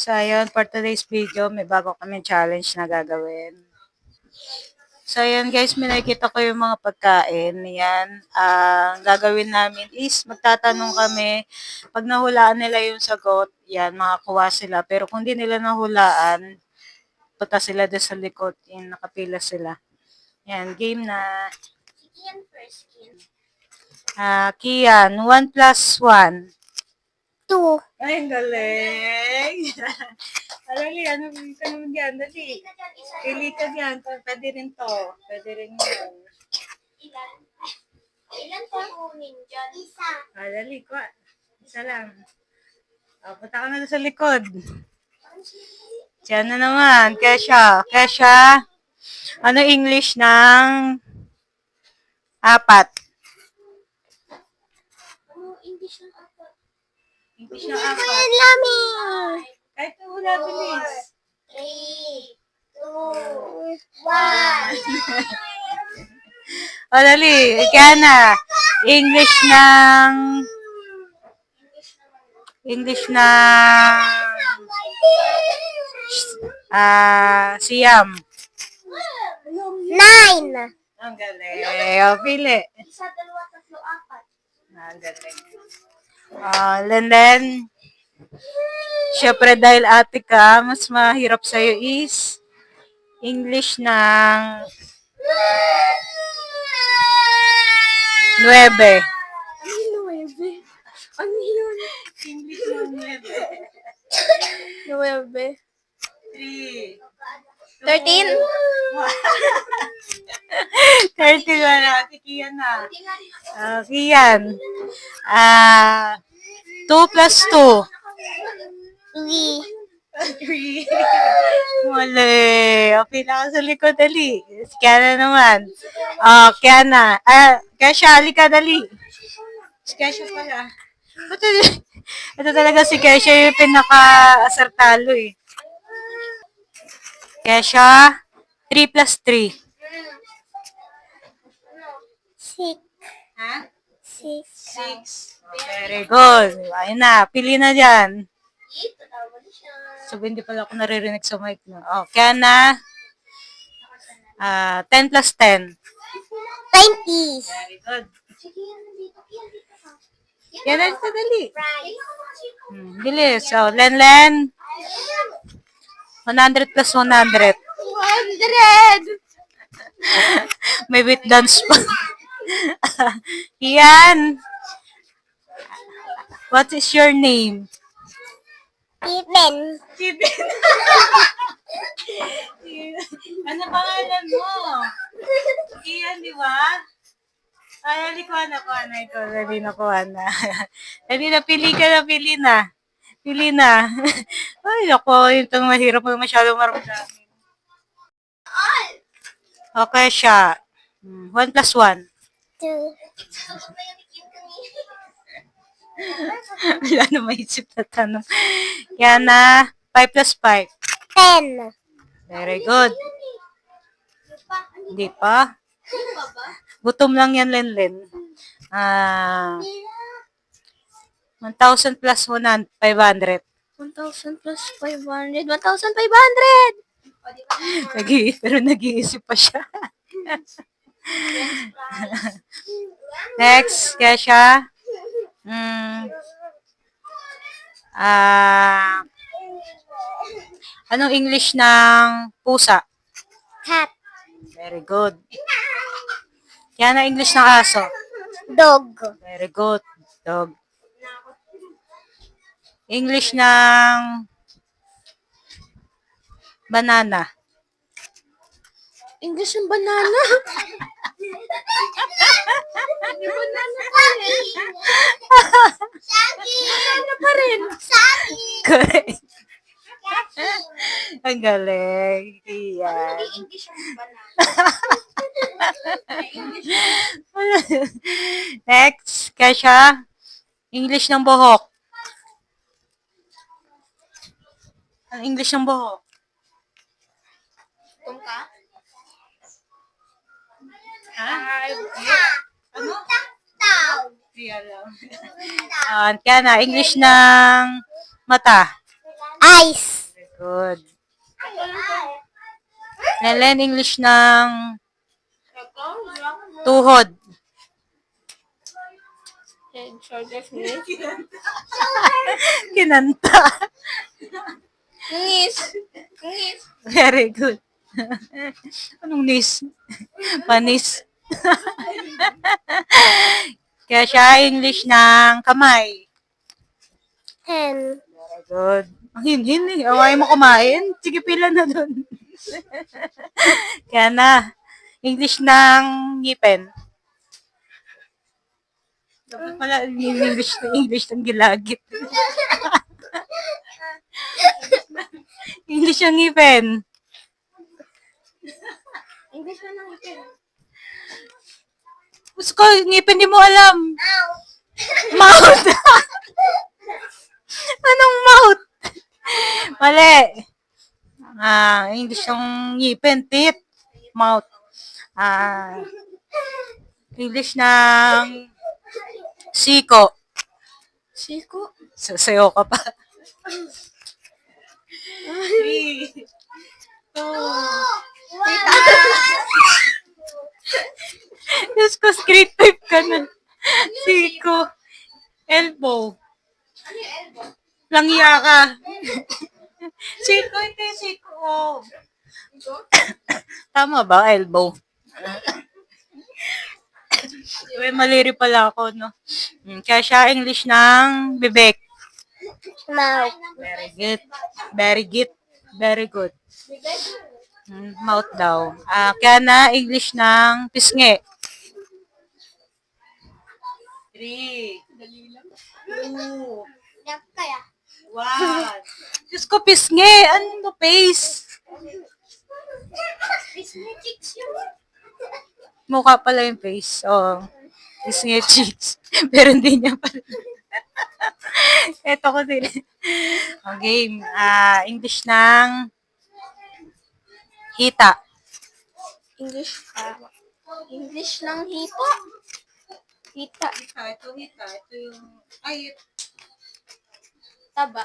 So, ayun, for today's video, may bago kami challenge na gagawin. So, ayun guys, may nakikita ko yung mga pagkain. Yan, gagawin namin is magtatanong kami. Pag nahulaan nila yung sagot, yan, makakuha sila. Pero kung di nila nahulaan, punta sila doon sa likod. Yan, nakapila sila. Yan, game na. Kian first, Kian. Kian, 1 plus 1. 2. Ay, ang galing. Alali, ano ka naman yan? Dali. Pili ka dyan. Pwede rin to. Pwede rin yun. Ilan? Ilan pa kunin dyan? Isa. Dali, kuha. Isa lang. Punta ka na sa likod. Diyan na naman. Kesha. Kesha. Ano English ng 4? Ano English ng apat? English ng 4. Lami! Kahit wala bilis. 3, 2, 1. Dali. Kaya na. English ng Siam. 9. Ang galing. Pili. Isa, dalawa, tatlo, apat. Ang galing. And then, syempre dahil ate ka, mas mahirap sa'yo is English ng 9. 9. Ano yun? English ng 9. 9. 3. 13. 31 na. Si Kian na. Kian. 2 plus 2. 3. 3. Mali. Pila ka sa likod, dali. Si Kiana naman. Kiana. Kesha, halika, dali. Si Kesha pala. Ito talaga si Kesha yung pinaka-asartalo eh. Kesha, 3 plus 3. 6. Ha? 6. 6. Very good. Ayun na, pili na dyan. So, hindi pala ako naririnig sa mic mo. Kaya na, 10 plus 10. 20. Very good. Yan na ito, dali. Bilis. So, Len. 100 plus 100. 100. May beat dance pa. Yan. What is your name? Steven. Steven. Ano pangalan mo? Iyan, di ba? Ay, kuha na ito. Dali na kuha na. Dali na, pili na. Pili na. Ay, ako, itong mahirap mo masyadong maramdamin. Okay siya. 1 plus 1. 2. Wala na maisip na tanong. Kaya na, 5 plus 5. 10. Very good. Hindi pa. Gutom lang yan, Len. 1,000 plus 500. 1,000 plus 500. 1,500. Pero nag-iisip pa siya. Next, Kesha. Anong English ng pusa? Cat. Very good. Yan ang English ng aso. Dog. Very good. Dog. English ng banana. English ng banana. Banana pa rin. Banana pa rin. Correct. Ang galing. Iyan. English ng banana. Next, Kesha. English ng buhok. Ang English ng buhok. Tungka? Ha? Ano? Tao. Hindi alam. Kaya na, English ng mata. Ice. Good. And then English ng tuhod. Head, shoulders, knees. Kinanta. Knees. Knees. Very good. Anong nis? Panis. Kaya siya English ng kamay. Hand. Very good. Ang hinhin eh. Away mo kumain. Sige, pila na dun. Kaya na. English ng ngipin. Dapat pala English ng gilagit. English ng ngipin. English na lang ito. Gusto ko, ngipin di mo alam. Mouth. Anong mouth? Mali. English ng ngipin. Teeth. Mouth. English ng siko. Siko. Sayo ka pa. 3, 2, Diyos ko, straight type ka na. Siko. Elbow. Ano yung elbow? Langya ka. Siko, hindi siko. Tama ba? Elbow. Uy, maliri pala ako, no? Kaya siya English ng bibig. Mouth. Very good. Very good. Very good. Mouth daw. Kaya na English ng pisngi. 3, 2, Yak kaya. 1. Diyos ko, pisngi. Ano mo, face? Disney chicks yun. Mukha pala yung face. Oh. Pisngi cheeks. Pero hindi niya pala. Ito ko din. Ang game. English ng hita. English. English ng hipo. Hita. Ito hita. Ito yung... Ay, Taba.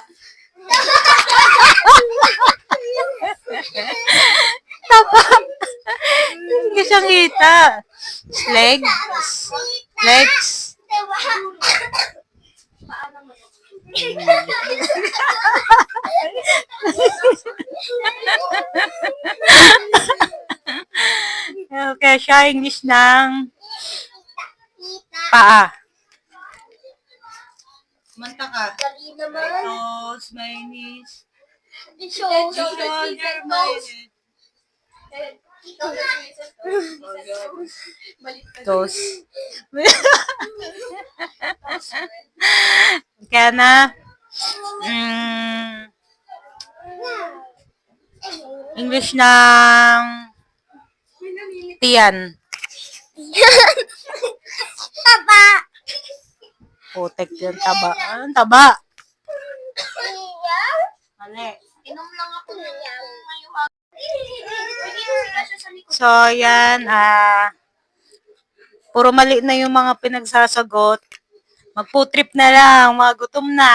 taba. English ang hita. Legs. Legs. Okay, siya English ng paa. Manta ka. Dali naman. Toes, my knees. Shoulder, Shoulder, my head. toes. Kaya na, English ng tiyan. Taba. Putek yun, taba. Anong taba? Mali. Inom lang ako na yan. So, yan, puro mali na yung mga pinagsasagot. Magputrip na lang, mga gutom na.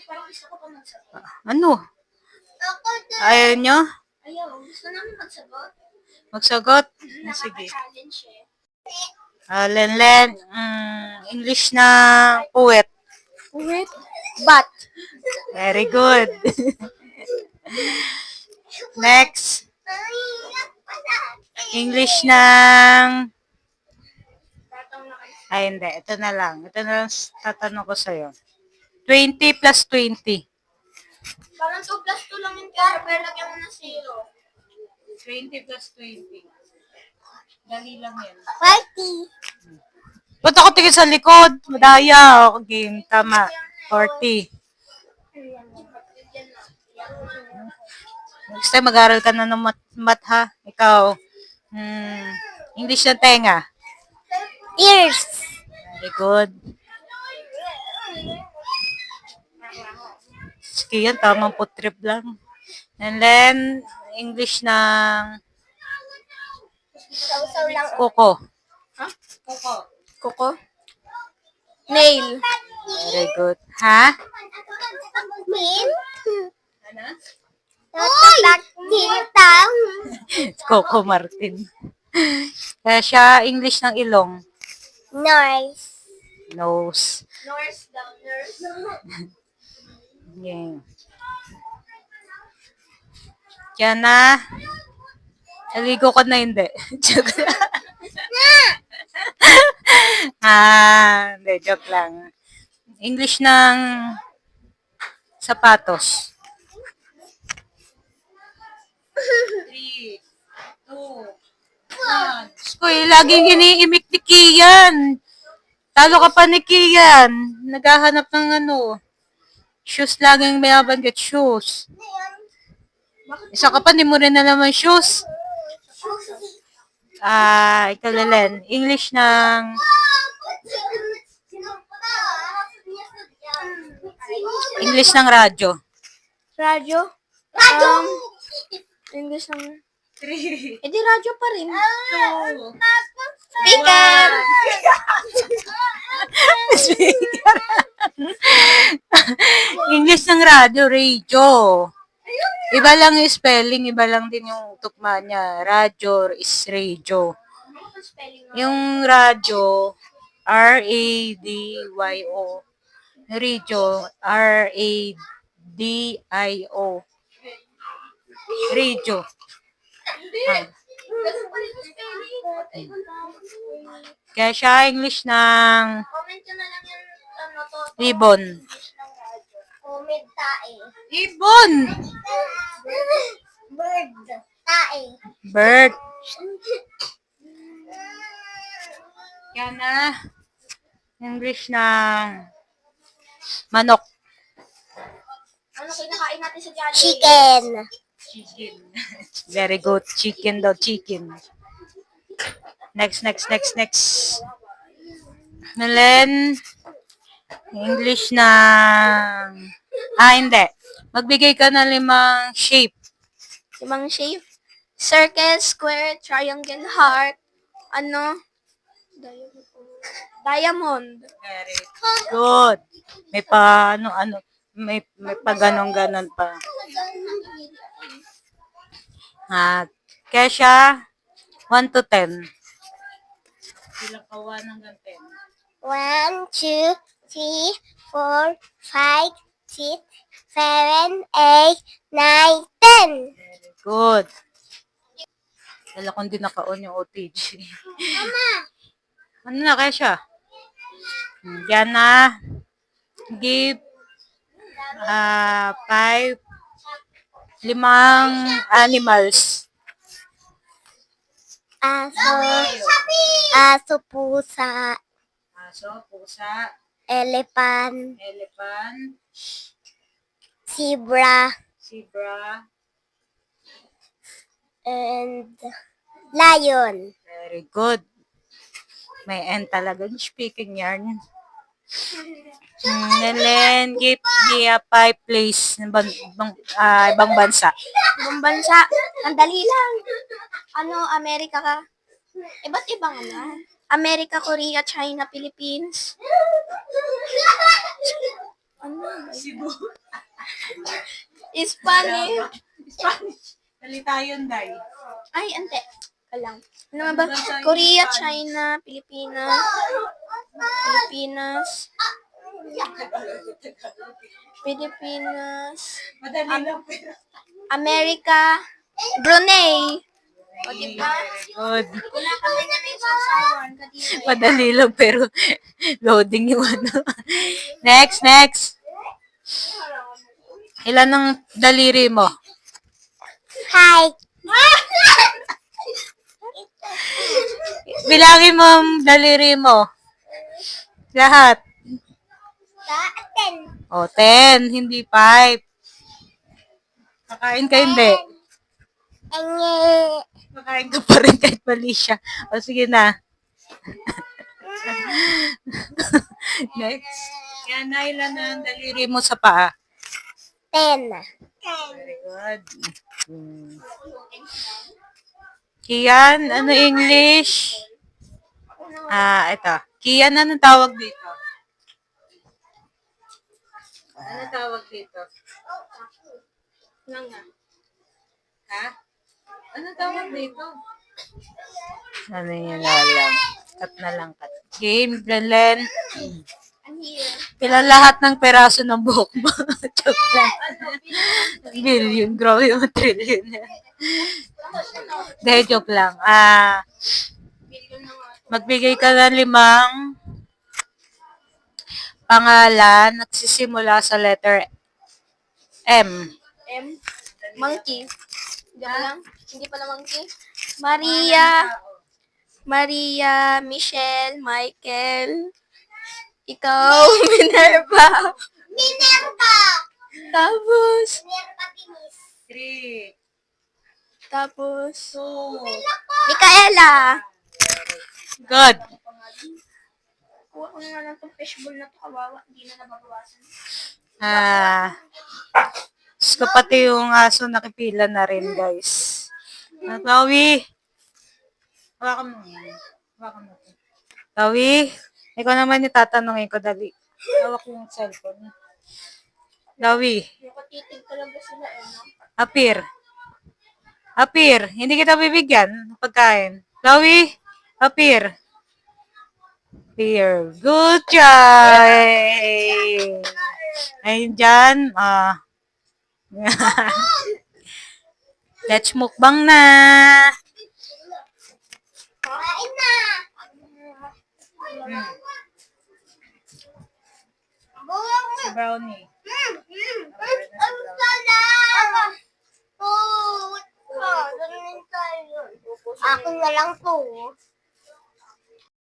Parang gusto ko pa magsagot. Ano? Ako din. Ayaw nyo? Ayaw, gusto namin magsagot. Magsagot? Sige. Nakaka-challenge eh. Lenlen, English na puwet. Wait. But. Very good. Next, English ng... Ay, hindi. Ito na lang. Ito na lang tatanong ko sa'yo. 20 plus 20. Parang 2 plus 2 lang yung kaya, pero lagyan mo ng 0. 20 plus 20. Dali lang yan. 40. Ba't ako tingin sa likod? Madaya. Okay, tama. 40. Next time, mag-aral ka na ng math ha. Ikaw, English na tenga. Ears. Very good. Sige yan, tamang putrip lang. And then, English ng Sausaw lang. kuko. Ha? Kuko? Nail. Very good. Ha? Min? Ano? Coco Martin. Kaya siya, English ng ilong. Nurse. Nose. Nurse daw. Nurse. Yeah. Kaya na, naligo ka na hindi. Joke lang. Hindi, joke lang. English ng sapatos. 3, 2, 1. Skoy, laging iniimik ni Kian. Talo ka pa ni Kian. Naghahanap ng shoes laging may nabanggit. Shoes. Isa ka pa, di mo rin alam ang shoes. Ikaw Lelen. English ng English ng radyo. Radyo? English ng... 3, Eh di radyo pa rin. 2, Speaker! Speaker. English ng radyo, radio. Iba lang yung spelling, iba lang din yung tugma niya. Radyo is radio. Yung radyo, R-A-D-Y-O. Radio, R-A-D-I-O. Radio. Kaya siya English ng Comment nyo na lang yung to. ribbon. Comment tae. Ribbon! Bird. Tae. Bird. Kaya na English ng manok. Ano kinakain natin sa Jollibee? Chicken. Chicken. Very good. Chicken daw, chicken. Next. Malen, English ng... hindi. Magbigay ka ng 5 shape. Limang shape. Circle, square, triangle, heart. Diamond. Very good. May pa, may pa ganon pa. Kaya siya, 1 to 10. Ilang ka 1 hanggang 10? 1, 2, 3, 4, 5, 6, 7, 8, 9, 10. Very good. Dala kong din naka-on yung OTG. Mama! Ano na kaya siya? Yan na. Give 5 animals. Aso, pusa, Aso, pusa, elephant, zebra, and lion. very good. May N talaga yung speaking yarn. And then, give me a 5 place ng ibang bansa. Ibang bansa, ang dali lang. Amerika ka? Ba't ibang Amerika, Korea, China, Philippines. Cebu. Spanish. Salita yun, Day. Ay, ante. Kalang. Ano nga ba? Korea, China, Pilipinas. Madali lang pero. Amerika, Brunei. O, diba? Good. Wala kami na may sasawan. Madali lang pero loading yung Next. Ilan ang daliri mo? Hi. Bilangin mo ang daliri mo. Lahat. 10. 10, hindi 5. Kakain ka hindi. Kakain ka pa rin kahit mali siya. O sige na. Next. Yan na, ilan ang daliri mo sa paa? 10. Very good. Kian, ano English? Ito. Kian, anong tawag dito? Ano tawag dito? Ha? Ano tawag dito? Ano yun alam? Cut na lang, cut. Game, Glenlen. I'm here. Ilan lahat ng peraso ng buhok mo? Joke lang. Billion, grabe yung trillion. Dahil joke lang. Billion na nga. Magbigay ka ng 5 pangalan nagsisimula sa letter M. M. Monkey. Hindi pa lang? Hindi pala monkey? Maria, Michelle, Michael, ikaw, Minerva. Minerva! Tapos, 3, tapos, 2, Micaela. good. Kuha ko na nga lang itong fishbowl na to, kawawa. Hindi na nababawasan. Diyos ko, pati yung aso nakipila na rin, guys. Tawi. Hawakan mo. Hawakan mo. Tawi. Ikaw naman yung tatanungin ko, dali. Hawak yung cellphone. Tawi. Nakatitig talaga sila no? Apir. Apir. Hindi kita bibigyan ng pagkain. Tawi. Apir. Apir. Good job. Ayun dyan. Let's mukbang na. Kain na! Si Brownie. Ang sarap! Akin na lang to.